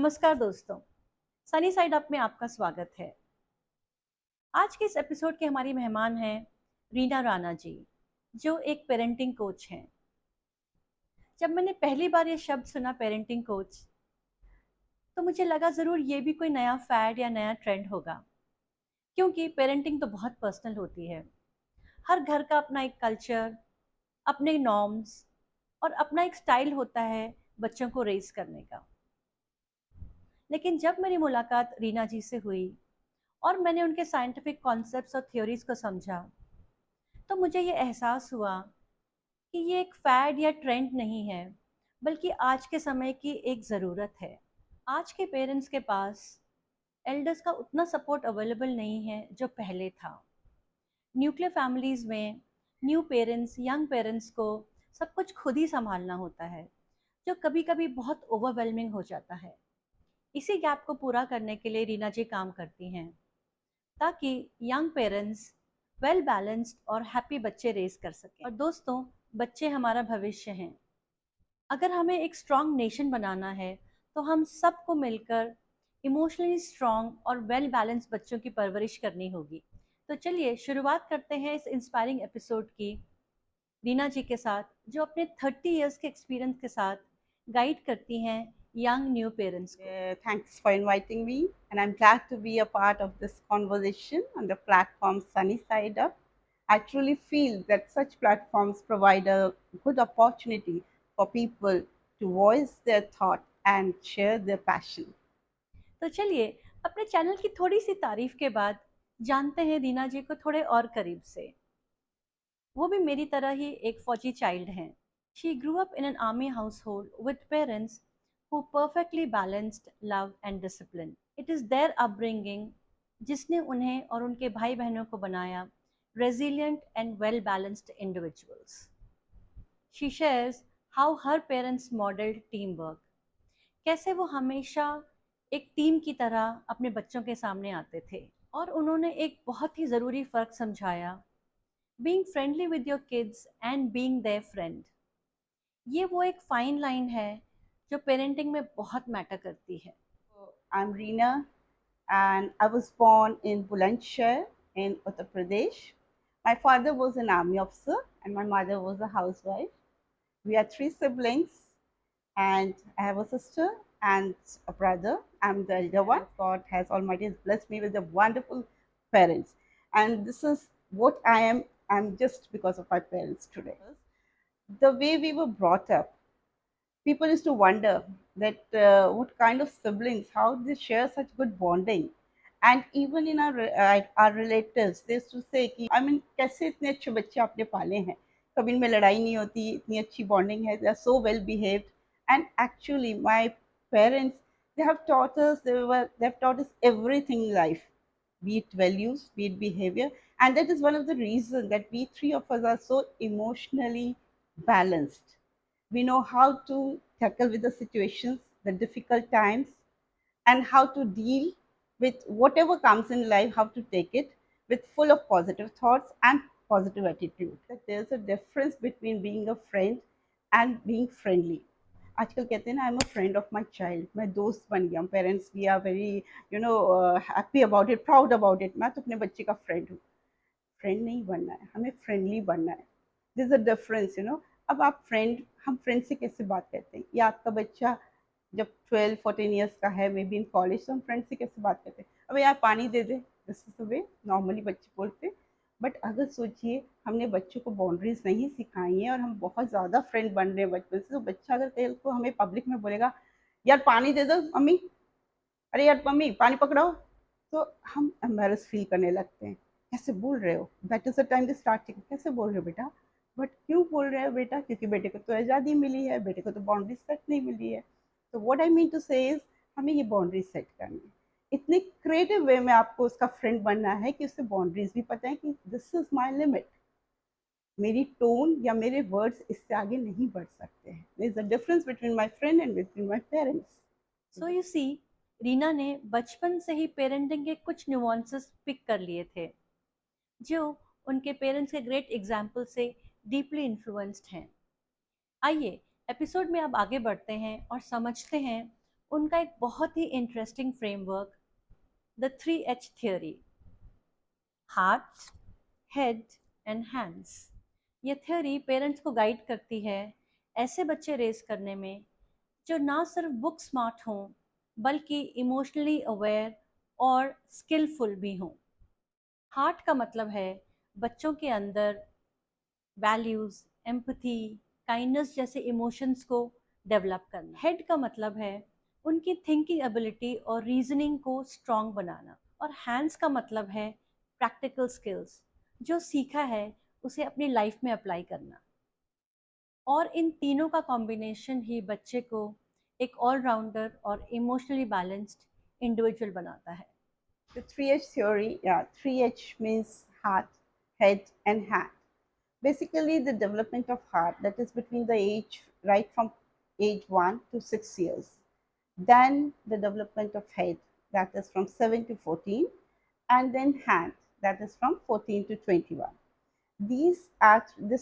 नमस्कार दोस्तों, sunny side up में आपका स्वागत है। आज के इस एपिसोड के हमारी मेहमान हैं रीना राणा जी, जो एक पेरेंटिंग कोच हैं। जब मैंने पहली बार ये शब्द सुना पेरेंटिंग कोच, तो मुझे लगा ज़रूर ये भी कोई नया फैड या नया ट्रेंड होगा, क्योंकि पेरेंटिंग तो बहुत पर्सनल होती है। हर घर का अपना एक कल्चर, अपने नॉर्म्स और अपना एक स्टाइल होता है बच्चों को रेज करने का। लेकिन जब मेरी मुलाकात रीना जी से हुई और मैंने उनके साइंटिफिक कॉन्सेप्ट्स और थ्योरीज को समझा, तो मुझे ये एहसास हुआ कि ये एक फैड या ट्रेंड नहीं है, बल्कि आज के समय की एक ज़रूरत है। आज के पेरेंट्स के पास एल्डर्स का उतना सपोर्ट अवेलेबल नहीं है जो पहले था। न्यूक्लियर फैमिलीज़ में न्यू पेरेंट्स, यंग पेरेंट्स को सब कुछ खुद ही संभालना होता है, जो कभी कभी बहुत ओवरवेलमिंग हो जाता है। इसी गैप को पूरा करने के लिए रीना जी काम करती हैं, ताकि यंग पेरेंट्स वेल बैलेंस्ड और हैप्पी बच्चे रेज कर सकें। और दोस्तों, बच्चे हमारा भविष्य हैं। अगर हमें एक स्ट्रॉन्ग नेशन बनाना है, तो हम सबको मिलकर इमोशनली स्ट्रॉन्ग और वेल बैलेंस्ड बच्चों की परवरिश करनी होगी। तो चलिए शुरुआत करते हैं इस इंस्पायरिंग एपिसोड की रीना जी के साथ, जो अपने 30 इयर्स के एक्सपीरियंस के साथ गाइड करती हैं यंग न्यू पेरेंट्स को। Thanks for inviting me, and I'm glad to be a part of this conversation on the platform Sunny Side Up. I truly feel that such platforms provide a good opportunity for people to voice their thought and share their passion. तो चलिए अपने channel की थोड़ी सी तारीफ के बाद जानते हैं रीना जी को थोड़े और करीब से। वो भी मेरी तरह ही एक फौजी चाइल्ड हैं। She grew up in an army household with parents who perfectly balanced love and discipline. It is their upbringing जिसने उन्हें और उनके भाई बहनों को बनाया resilient and well balanced individuals. She shares how her parents modelled team work, कैसे वो हमेशा एक टीम की तरह अपने बच्चों के सामने आते थे। और उन्होंने एक बहुत ही ज़रूरी फ़र्क समझाया, being friendly with your kids and being there friend. ये वो एक फाइन लाइन है जो पेरेंटिंग में बहुत मैटर करती है। I'm Reena, and I was born in Bulandshahr in Uttar Pradesh. My father was an army officer, and my mother was a housewife. We are three siblings, and I have a sister and a brother. I'm the elder one. God has Almighty has blessed me with a wonderful parents, and this is what I am. I'm just because of my parents today. The way we were brought up, people used to wonder that what kind of siblings, how they share such good bonding. And even in our relatives, they used to say कि I mean कैसे इतने अच्छे बच्चे आपने पाले हैं, कभी इनमें लड़ाई नहीं होती, इतनी अच्छी bonding है, they are so well behaved. And actually my parents, they have taught us everything in life, be it values, be it behavior. And that is one of the reasons that we three of us are so emotionally balanced. We know how to tackle with the situations, the difficult times, and how to deal with whatever comes in life, how to take it with full of positive thoughts and positive attitude. That there's a difference between being a friend and being friendly. आजकल कहते हैं ना, I am a friend of my child, मैं दोस्त बन गया हूँ, parents we are very happy about it, proud about it, मैं तो अपने बच्चे का फ्रेंड हूँ। फ्रेंड नहीं बनना है, हमें फ्रेंडली बनना है। This is a difference, you know. अब आप फ्रेंड, हम फ्रेंड से कैसे बात करते हैं, या आपका बच्चा जब 12-14 ईयर्स का है, मे बी इन कॉलेज, तो हम फ्रेंड से कैसे बात करते हैं, अब यार पानी दे दे, this is the way normally बच्चे बोलते हैं। बट अगर सोचिए हमने बच्चों को बाउंड्रीज नहीं सिखाई हैं और हम बहुत ज़्यादा फ्रेंड बन रहे हैं बचपन से, तो बच्चा अगर कल को हमें पब्लिक में बोलेगा यार पानी दे दो मम्मी, अरे यार मम्मी पानी पकड़ाओ, तो हम एम्बेरस फील करने लगते हैं। कैसे बोल रहे हो, that is the time they start, कैसे बोल रहे हो बेटा, बट क्यों बोल रहे हो बेटा, क्योंकि बेटे को तो आज़ादी मिली है, बेटे को तो बाउंड्री सेट नहीं मिली है। तो व्हाट आई मीन टू से इज, हमें ये बाउंड्री सेट करनी है। इतने क्रिएटिव वे में आपको उसका फ्रेंड बनना है कि उससे बाउंड्रीज भी पता है कि दिस इज माई लिमिट, मेरी टोन या मेरे वर्ड्स इससे आगे नहीं बढ़ सकते हैं। There is a difference between my friend and between my parents. So you see, Reena ने बचपन से ही पेरेंटिंग के कुछ न्यूआंसेस पिक कर लिए थे, जो उनके पेरेंट्स के ग्रेट एग्जाम्पल से डीपली इन्फ्लुएंस्ड हैं। आइए एपिसोड में अब आगे बढ़ते हैं और समझते हैं उनका एक बहुत ही interesting framework, the 3H theory, heart, head and hands. ये थ्योरी पेरेंट्स को गाइड करती है ऐसे बच्चे रेस करने में जो ना सिर्फ बुक स्मार्ट हों बल्कि इमोशनली अवेयर और स्किलफुल भी हों। हार्ट का मतलब है बच्चों के अंदर वैल्यूज, एम्पथी, काइंडनेस जैसे इमोशंस को डेवलप करना। हेड का मतलब है उनकी थिंकिंग एबिलिटी और रीजनिंग को स्ट्रॉन्ग बनाना। और हैंड्स का मतलब है प्रैक्टिकल स्किल्स, जो सीखा है उसे अपनी लाइफ में अप्लाई करना। और इन तीनों का कॉम्बिनेशन ही बच्चे को एक ऑलराउंडर और इमोशनली बैलेंस्ड इंडिविजुअल बनाता है। The 3H theory, yeah, 3H means heart, head, and hand. Basically, the development of heart, that is between the age, right from age 1 to 6 years. Then the development of head, that is from 7 to 14. And then hand, that is from 14 to 21. This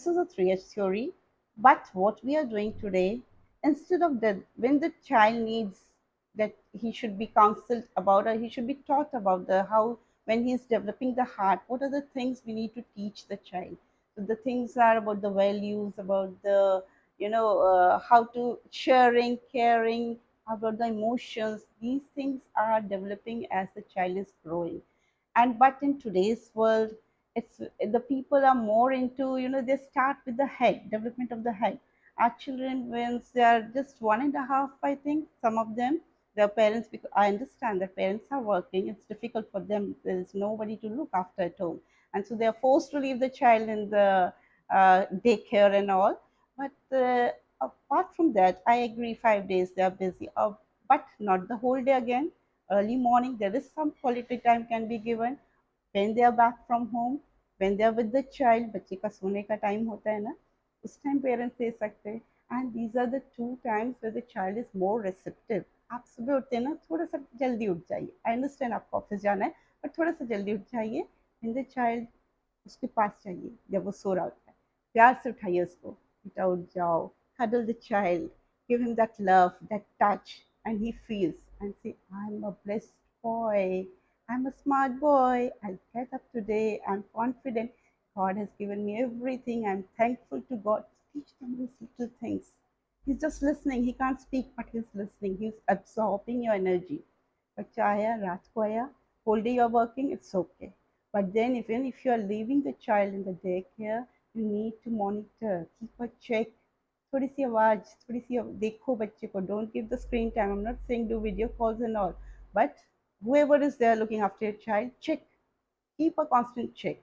is a 3H theory, but what we are doing today, instead of that, when the child needs that he should be counseled about, or he should be taught about the how, when he is developing the heart, what are the things we need to teach the child. So the things are about the values, about the, how to sharing, caring, about the emotions. These things are developing as the child is growing. And but in today's world, it's the people are more into, they start with the head, development of the head. Our children, when they are just 1.5, I think, some of them, their parents, because I understand that parents are working, it's difficult for them, there is nobody to look after at home, and so they are forced to leave the child in the daycare and all. But apart from that, I agree, 5 days they are busy, but not the whole day. Again, early morning there is some quality time can be given. When they are back from home, when they are with the child, बच्चे का सोने का time होता है ना, उस time parents दे सकते हैं. And these are the two times where the child is more receptive. आप सुबह उठते हैं ना, थोड़ा सा जल्दी उठ जाइए. आई अंडरस्टैंड आपको ऑफिस जाना है, बट थोड़ा सा जल्दी उठ जाइए. इन द चाइल्ड, उसके पास चाहिए जब वो सो रहा होता है, प्यार से उठाइए उसको, बेटा उठ जाओ, cuddle the child, give him that love, that touch, and he feels and say, I'm a blessed boy, I'm a smart boy, I'll get up today, I'm confident, God has given me everything, I'm thankful to God. Teach them these little things. He's just listening, he can't speak, but he's listening, he's absorbing your energy. बच्चा आया, रात को आया, whole day you're working, it's okay. But then even if you're leaving the child in the daycare, you need to monitor, keep a check. थोड़ी सी आवाज़, थोड़ी सी देखो बच्चे को. Don't give the screen time. I'm not saying do video calls and all, but whoever is there looking after your child, check, keep a constant check.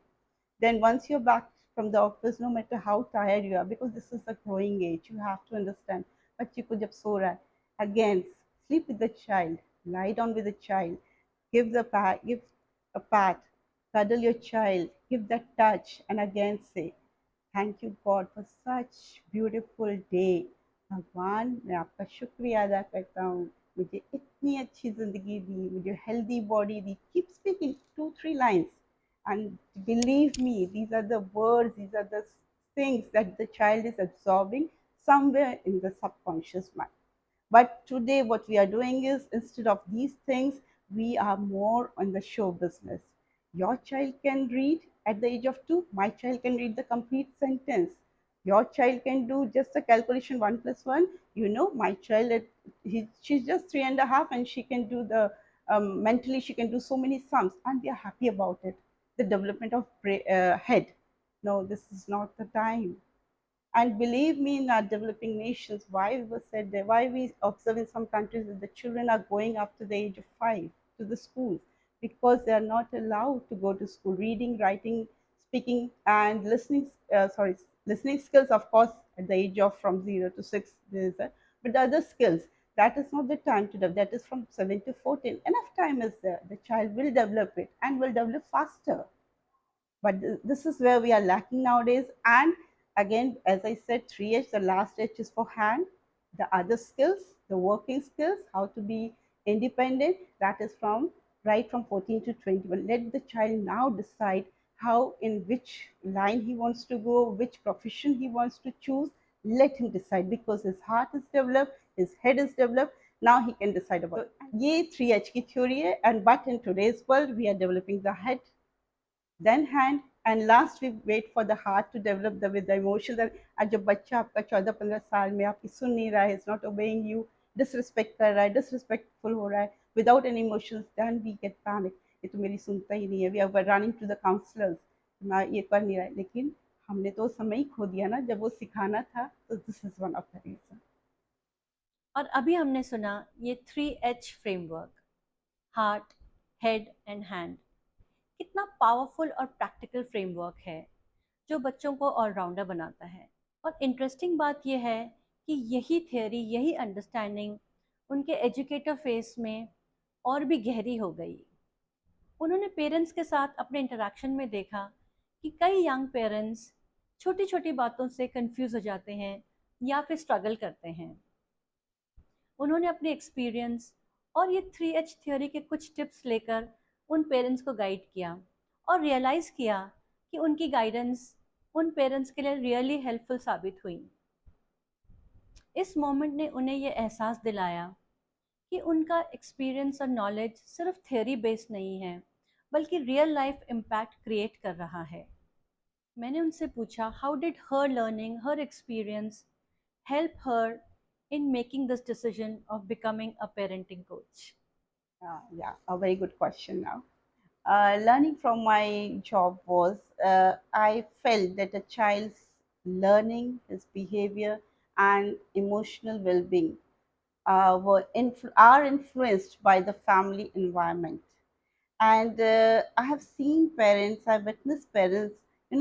Then once you're back from the office, no matter how tired you are, because this is a growing age, you have to understand. बच्चे को जब सो रहा है, again, sleep with the child, lie down with the child, give a pat, cuddle your child, give that touch, and again say, thank you God for such beautiful day. भगवान, मैं आपका शुक्रिया अदा करता हूँ, मुझे इतनी अच्छी ज़िंदगी दी, मुझे healthy body the. Keep speaking 2-3 lines, and believe me, these are the words, these are the things that the child is absorbing somewhere in the subconscious mind. But today, what we are doing is, instead of these things, we are more on the show business. Your child can read at the age of 2, my child can read the complete sentence. Your child can do just a calculation 1 plus 1. My child, she's just 3.5, and she can do the mentally, she can do so many sums, and we are happy about it. The development of head. No, this is not the time. And believe me, in our developing nations, why we were said there, why we observe in some countries that the children are going up to the age of 5 to the schools, because they are not allowed to go to school. Reading, writing, speaking, and listening skills, of course, at the age of from 0 to 6, but the other skills, that is not the time to develop. That is from 7 to 14. Enough time is there. The child will develop it and will develop faster. But this is where we are lacking nowadays. And again, as I said, 3H, the last H is for hand. The other skills, the working skills, how to be independent, that is from right from 14 to 21. Let the child now decide how, in which line he wants to go, which profession he wants to choose. Let him decide, because his heart is developed, his head is developed. now he can decide about it. ये 3H की theory है, and but in today's world we are developing the head, then hand, and last we wait for the heart to develop with the emotions. And जब बच्चा आपका 14-15 साल में आपकी सुन नहीं रहा है, is not obeying you, disrespect कर रहा है, disrespectful हो रहा है, without any emotions, then we get panic. ये तो मेरी सुनता ही नहीं है, we are running to the counselors, ना ये कर नहीं रहा है, लेकिन हमने तो समय ही खो दिया ना जब वो सिखाना था, तो this is one of the reason. और अभी हमने सुना ये 3H framework, heart, head and hand, कितना पावरफुल और प्रैक्टिकल फ्रेमवर्क है जो बच्चों को ऑलराउंडर बनाता है। और इंटरेस्टिंग बात यह है कि यही थियोरी, यही अंडरस्टैंडिंग उनके एजुकेटर फेस में और भी गहरी हो गई। उन्होंने पेरेंट्स के साथ अपने इंटरेक्शन में देखा कि कई यंग पेरेंट्स छोटी छोटी बातों से कंफ्यूज हो जाते हैं या फिर स्ट्रगल करते हैं। उन्होंने अपने एक्सपीरियंस और ये 3H थ्योरी के कुछ टिप्स लेकर उन पेरेंट्स को गाइड किया और रियलाइज़ किया कि उनकी गाइडेंस उन पेरेंट्स के लिए रियली हेल्पफुल साबित हुई। इस मोमेंट ने उन्हें ये एहसास दिलाया कि उनका एक्सपीरियंस और नॉलेज सिर्फ थ्योरी बेस्ड नहीं है, बल्कि रियल लाइफ इम्पैक्ट क्रिएट कर रहा है। मैंने उनसे पूछा how did her learning, her experience help her in making this decision of becoming a parenting coach? Yeah, a very good question now. Learning from my job was, I felt that a child's learning, his behavior, and emotional well being are influenced by the family environment. And I have seen parents, I've witnessed parents,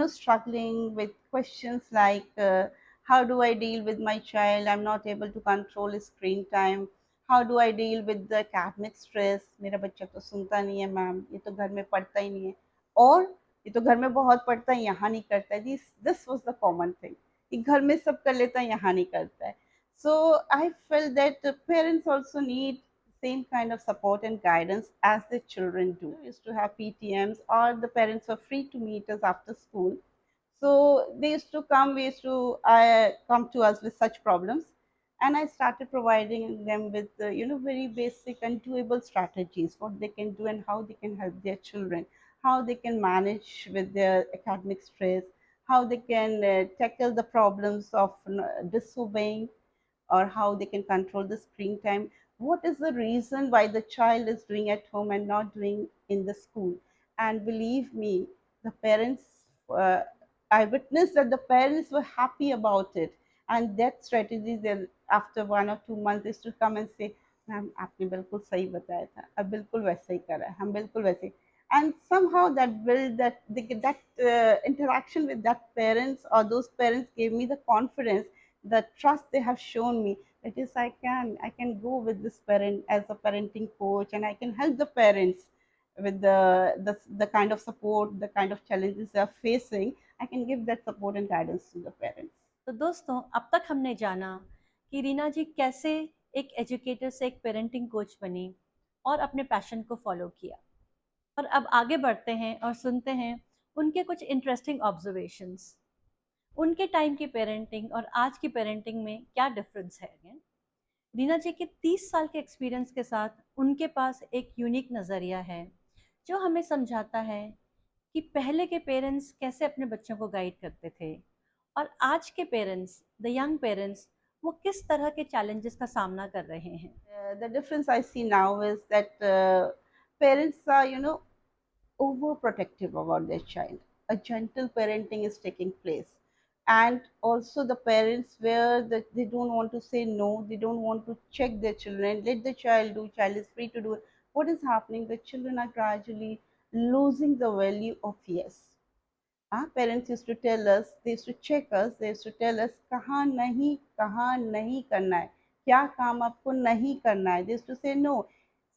struggling with questions like, how do I deal with my child? I'm not able to control his screen time. How do I deal with the academic stress? मेरा बच्चा तो सुनता नहीं है ma'am, ये तो घर में पढ़ता ही नहीं है, और ये तो घर में बहुत पढ़ता है, यहाँ नहीं करता है. This was the common thing. कि घर में सब कर लेता है, यहाँ नहीं करता है. So I felt that parents also need same kind of support and guidance as the children do. We used to have PTMs, or the parents were free to meet us after school. So they used to come, come to us with such problems, and I started providing them with very basic and doable strategies, what they can do and how they can help their children, how they can manage with their academic stress, how they can tackle the problems of disobeying, or how they can control the screen time. What is the reason why the child is doing at home and not doing in the school? And believe me, the parents, uh, I witnessed that the parents were happy about it. And that strategy, then after 1 or 2 months, is to come and say, ma'am आपने बिल्कुल सही बताया था, अब बिल्कुल वैसे ही करा है, हम बिल्कुल वैसे. And somehow that build that interaction with that parents, or those parents gave me the confidence, the trust they have shown me, that is I can go with this parent as a parenting coach, and I can help the parents with the kind of support, the kind of challenges they are facing. I can give that support and guidance to the parents. तो दोस्तों, अब तक हमने जाना कि रीना जी कैसे एक educator से एक पेरेंटिंग कोच बनी और अपने पैशन को फॉलो किया। और अब आगे बढ़ते हैं और सुनते हैं उनके कुछ इंटरेस्टिंग ऑब्जर्वेशंस। उनके टाइम की पेरेंटिंग और आज की पेरेंटिंग में क्या डिफरेंस है। अगेन, रीना जी के 30 साल के एक्सपीरियंस के साथ उनके पास एक यूनिक नज़रिया है जो हमें समझाता है कि पहले के पेरेंट्स कैसे अपने बच्चों को गाइड करते थे और आज के पेरेंट्स, द यंग पेरेंट्स, वो किस तरह के चैलेंजेस का सामना कर रहे हैं। The difference I see now is that parents are, overprotective about their child. A gentle parenting is taking place. And also the parents where they don't want to say no, they don't want to check their children, let the child do, child is free to do it. What is happening? The children are gradually losing the value of yes. Our parents used to tell us, they used to check us, they used to tell us कहाँ नहीं करना है, क्या काम आपको नहीं करना है. They used to say no.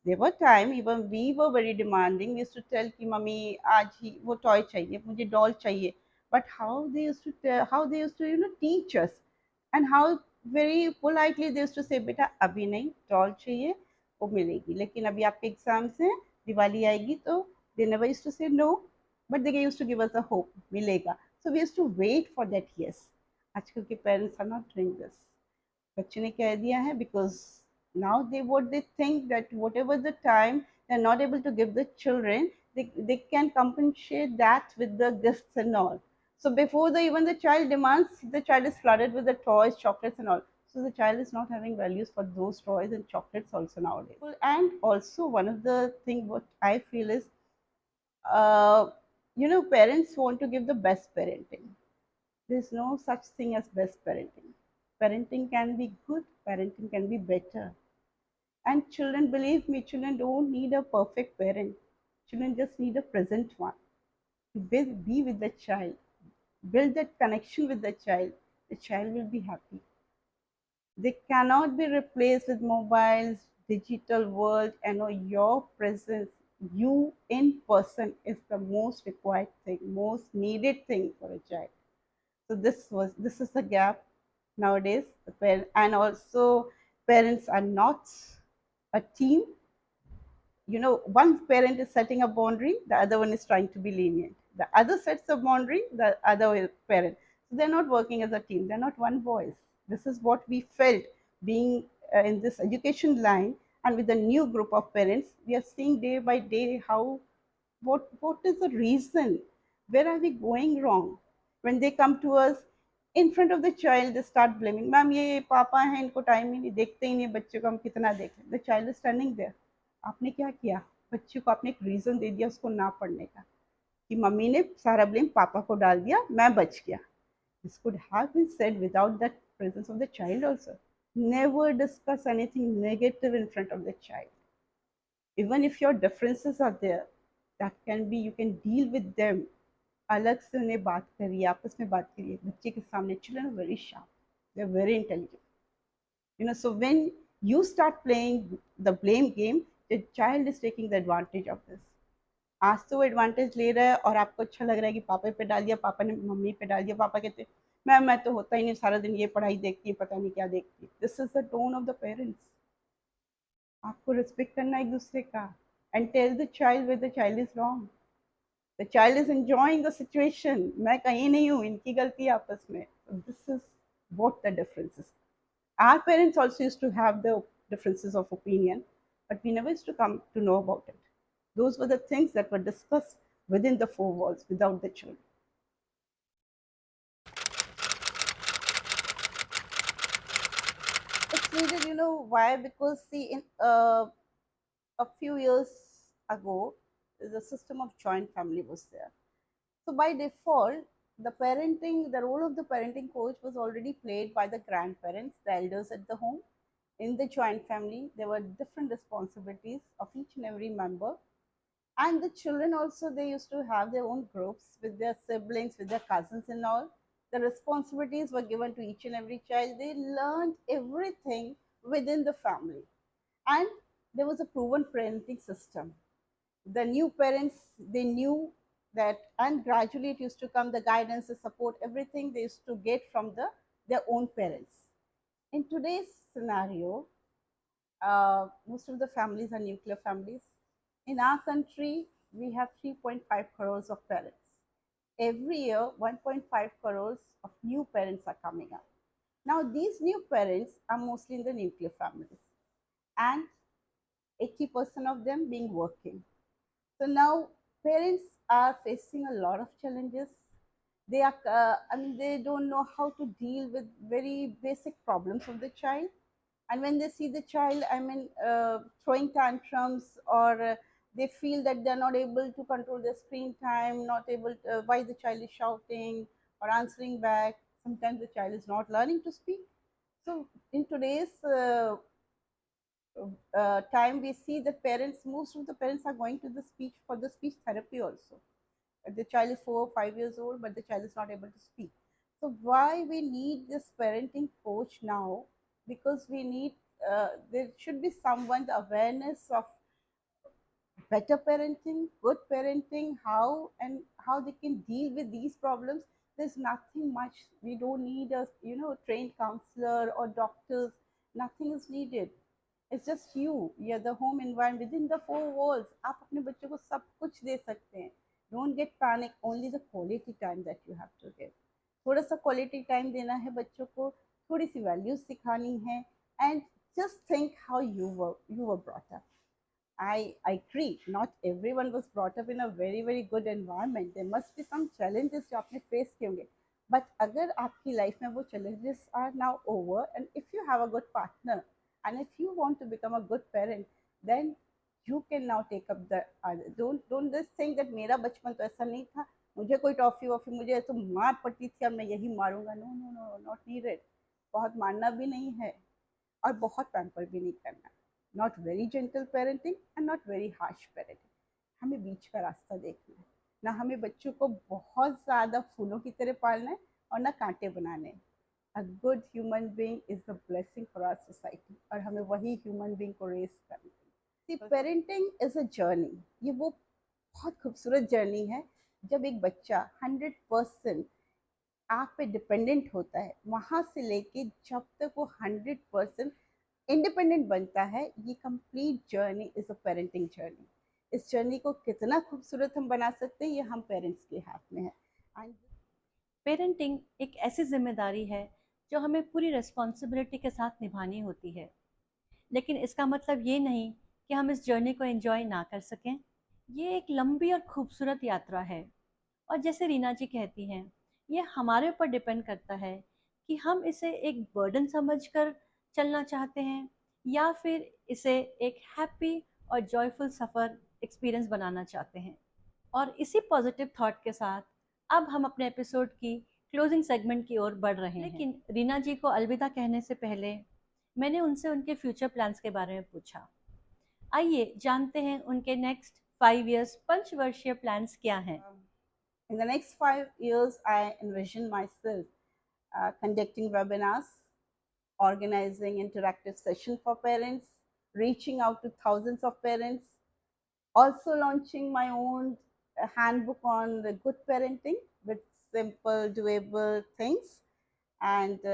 There were time even we were very demanding. We used to tell कि मम्मी आज ही वो toy चाहिए, मुझे doll चाहिए. But how they used to teach us, and how very politely they used to say बेटा अभी नहीं, doll चाहिए वो मिलेगी, लेकिन अभी आपके एग्जाम्स हैं, दिवाली आएगी तो. They never used to say no, but they used to give us a hope, मिलेगा. So we used to wait for that yes. आजकल के parents are not doing this. बच्चे ने कह दिया है because Now what they think that whatever the time they're not able to give the children, they can compensate that with the gifts and all. So before even the child demands, the child is flooded with the toys, chocolates and all. So the child is not having values for those toys and chocolates also nowadays. And also one of the thing what I feel is, uh, parents want to give the best parenting. There's no such thing as best parenting. Parenting can be good, parenting can be better. And children, believe me, children don't need a perfect parent. Children just need a present one. Be with the child, build that connection with the child. The child will be happy. They cannot be replaced with mobiles, digital world, and your presence, you in person is the most required thing, most needed thing for a child. So this is the gap nowadays. And also parents are not a team. One parent is setting a boundary, the other one is trying to be lenient. The other sets a boundary, the other parent. So they're not working as a team. They're not one voice. This is what we felt being in this education line, and with the new group of parents, we are seeing day by day how what is the reason, where are we going wrong. When they come to us in front of the child, they start blaming, ma'am ये पापा हैं, इनको time ही नहीं, देखते ही नहीं बच्चे को, हम कितना देखें. The child is standing there. आपने क्या किया? बच्चे को आपने एक रीजन दे दिया उसको ना पढ़ने का, कि मम्मी ने सारा ब्लेम पापा को डाल दिया, मैं बच गया. This could have been said without that presence of the child also. Never discuss anything negative in front of the child. Even if your differences are there, that can be, you can deal with them. अलग से उन्हें बात करिए, आपस में बात करिए. बच्चे के सामने, children are very sharp, they are very intelligent. So when you start playing the blame game, the child is taking the advantage of this. आज तो वो एडवांटेज ले रहा है और आपको अच्छा लग रहा है कि पापा पे डाल दिया, पापा ने मम्मी पे डाल दिया. पापा कहते हैं मैं तो होता ही नहीं, सारा दिन ये पढ़ाई देखती है, पता नहीं क्या देखती है. This is the tone of the parents. आपको रिस्पेक्ट करना एक दूसरे का. And tell the child where the child is wrong. The child is enjoying the situation, मैं कहीं नहीं हूँ, इनकी गलती है आपस में. This is what the difference is. Our parents also used to have the differences of opinion, but we never used to come to know about it. Those were the things that were discussed within the four walls without the children. It's needed, why? Because see, in a few years ago, the system of joint family was there. So by default, the role of the parenting coach was already played by the grandparents, the elders at the home. In the joint family, there were different responsibilities of each and every member. And the children also, they used to have their own groups with their siblings, with their cousins and all. The responsibilities were given to each and every child. They learned everything within the family. And there was a proven parenting system. The new parents, they knew that, and gradually it used to come the guidance, the support, everything they used to get from their own parents. In today's scenario, most of the families are nuclear families. In our country, we have 3.5 crores of parents. Every year, 1.5 crores of new parents are coming up. Now, these new parents are mostly in the nuclear families, and 80% of them being working. So now parents are facing a lot of challenges. They don't know how to deal with very basic problems of the child. And when they see the child, throwing tantrums, or they feel that they're not able to control their screen time, not able to, why the child is shouting or answering back. Sometimes the child is not learning to speak. So in today's time, we see that most of the parents are going to the speech therapy also. The child is 4 or 5 years old, but the child is not able to speak. So why we need this parenting coach now? Because we need, there should be someone, the awareness of better parenting, good parenting, how they can deal with these problems. There's nothing much. We don't need a trained counselor or doctors. Nothing is needed. It's just you're the home environment within the four walls. आप अपने बच्चों को सब कुछ दे सकते हैं. Don't get panic. Only the quality time that you have to give. थोड़ा सा क्वालिटी टाइम देना है बच्चों को, थोड़ी सी वैल्यूज सिखानी है, and just think how you were brought up. I agree. Not everyone was brought up in a very good environment. There must be some challenges जो आपने face किए होंगे. But अगर आपकी life में वो challenges are now over, and if you have a good partner, and if you want to become a good parent, then you can now take up the other. Don't just think that मेरा बचपन तो ऐसा नहीं था. मुझे कोई toffee वॉफी मुझे तो मार पड़ती थी और मैं यही मारूंगा. No no no, not needed. बहुत मारना भी नहीं है और बहुत पैम्पर भी नहीं करना. Not very gentle parenting and not very harsh parenting. हमें बीच का रास्ता देखना है. ना हमें बच्चों को बहुत ज़्यादा फूलों की तरह पालना है और ना कांटे बनाने हैं. A good human being is the blessing for our society और हमें वही ह्यूमन बीइंग को रेस करना है. See parenting is a journey. ये वो बहुत खूबसूरत जर्नी है जब एक बच्चा 100% आप पे डिपेंडेंट होता है. वहाँ से लेके जब तक वो 100% इंडिपेंडेंट बनता है, ये complete journey is a parenting journey. इस जर्नी को कितना खूबसूरत हम बना सकते हैं ये हम पेरेंट्स के हाथ में है. एंड पेरेंटिंग एक ऐसी जिम्मेदारी है जो हमें पूरी रिस्पॉन्सिबिलिटी के साथ निभानी होती है, लेकिन इसका मतलब ये नहीं कि हम इस जर्नी को एंजॉय ना कर सकें. ये एक लंबी और खूबसूरत यात्रा है, और जैसे रीना जी कहती हैं, ये हमारे ऊपर डिपेंड करता है कि हम इसे एक बर्डन समझकर चलना चाहते हैं या फिर इसे एक हैप्पी और जॉयफुल सफ़र एक्सपीरियंस बनाना चाहते हैं. और इसी पॉजिटिव थॉट के साथ अब हम अपने एपिसोड की क्लोजिंग सेगमेंट की ओर बढ़ रहे हैं. लेकिन रीना जी को अलविदा कहने से पहले मैंने उनसे उनके फ्यूचर प्लान्स के बारे में पूछा. आइए जानते हैं उनके नेक्स्ट 5 इयर्स पंचवर्षीय प्लान्स क्या हैं. in the next 5 years, I envision myself conducting webinars, organizing interactive sessions for parents, reaching out to thousands of parents, also launching my own handbook on the good parenting with simple, doable things, and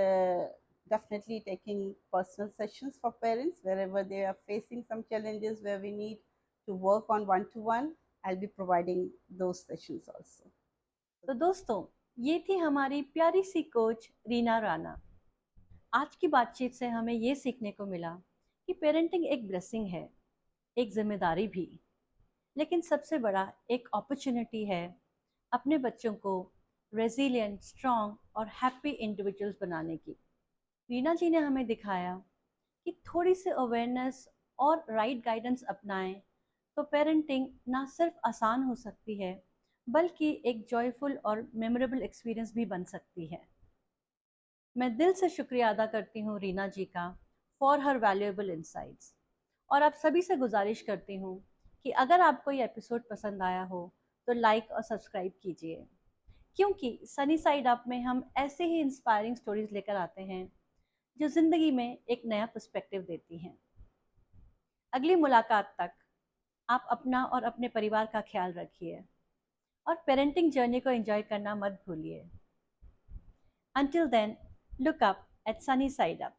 definitely taking personal sessions for parents wherever they are facing some challenges where we need to work on one-to-one. I'll be providing those sessions also. तो दोस्तों, ये थी हमारी प्यारी C coach Reena Rana. आज की बातचीत से हमें ये सीखने को मिला कि पेरेंटिंग एक ब्लेसिंग है, एक जिम्मेदारी भी, लेकिन सबसे बड़ा एक अपॉर्चुनिटी है अपने बच्चों को रेजिलिएंट, स्ट्रॉन्ग और हैप्पी इंडिविजुअल्स बनाने की. रीना जी ने हमें दिखाया कि थोड़ी सी अवेयरनेस और राइट गाइडेंस अपनाएं तो पेरेंटिंग ना सिर्फ आसान हो सकती है बल्कि एक जॉयफुल और मेमोरेबल एक्सपीरियंस भी बन सकती है. मैं दिल से शुक्रिया अदा करती हूँ रीना जी का फॉर हर वैल्यूएबल इंसाइट्स, और आप सभी से गुजारिश करती हूँ कि अगर आपको ये एपिसोड पसंद आया हो तो लाइक और सब्सक्राइब कीजिए, क्योंकि सनी साइड अप में हम ऐसे ही इंस्पायरिंग स्टोरीज लेकर आते हैं जो ज़िंदगी में एक नया पर्सपेक्टिव देती हैं. अगली मुलाकात तक आप अपना और अपने परिवार का ख्याल रखिए और पेरेंटिंग जर्नी को एंजॉय करना मत भूलिए. Until then, look up at Sunny Side Up.